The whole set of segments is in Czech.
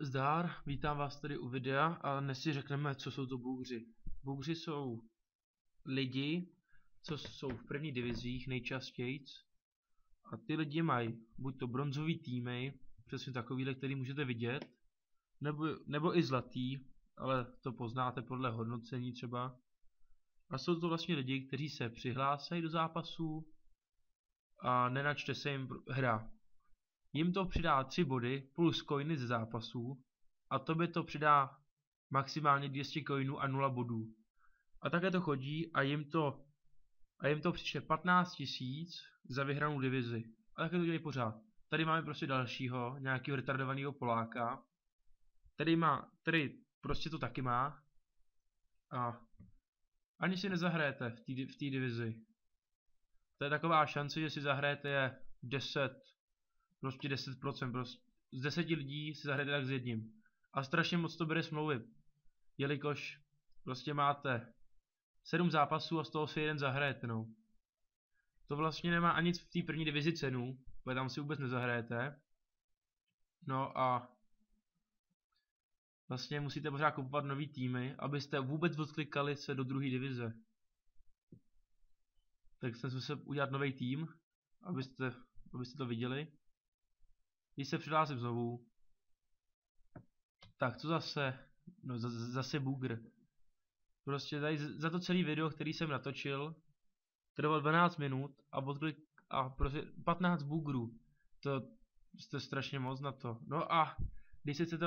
Zdar, vítám vás tady u videa a dnes si řekneme, co jsou to bůgři. Bůgři jsou lidi, co jsou v prvních divizích nejčastěji, a ty lidi mají buď to bronzový týmy, přesně takovýhle, který můžete vidět, nebo i zlatý, ale to poznáte podle hodnocení třeba. A jsou to vlastně lidi, kteří se přihlásejí do zápasů a nenačte se jim hra. Jim to přidá 3 body plus coiny ze zápasů a tobě to přidá maximálně 200 coinů a 0 bodů. A také to chodí a jim to přičte 15 000 za vyhranou divizi. A také to dělají pořád. Tady máme prostě dalšího, nějakého retardovaného Poláka. Tady prostě to taky má. A ani si nezahrajete v té divizi. To je taková šance, že si zahrajete je 10%, z 10 lidí si zahrajete tak s jedním. A strašně moc to bere smlouvy, jelikož prostě máte 7 zápasů a z toho si jeden zahrajete, no. To vlastně nemá ani v té první divizi cenu, protože tam si vůbec nezahrajete. No a vlastně musíte pořád kupovat nový týmy, abyste vůbec odklikali se do druhé divize. Tak jsem se udělat nový tým, abyste to viděli. Když se přihlásím znovu, tak co zase, no zase bugr. Prostě tady za to celý video, který jsem natočil, trvalo 12 minut a prostě 15 bugrů. To jste strašně moc na to. No a když se chcete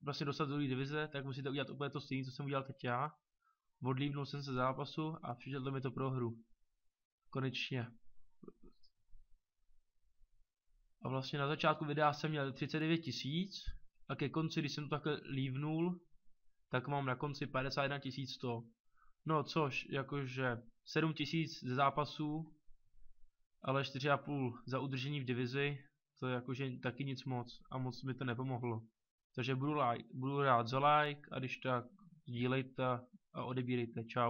vlastně dostat do druhé divize, tak musíte udělat úplně to stejné, co jsem udělal teď já. Odlívnul jsem se zápasu a přišel mi to pro hru. Konečně. A vlastně na začátku videa jsem měl 39 000 a ke konci, když jsem to takhle lívnul, tak mám na konci 51 100. No což, jakože 7 000 ze zápasů, ale 4,5 za udržení v divizi, to je jakože taky nic moc a moc mi to nepomohlo. Takže budu rád za like a když tak sdílejte a odebírejte. Čau.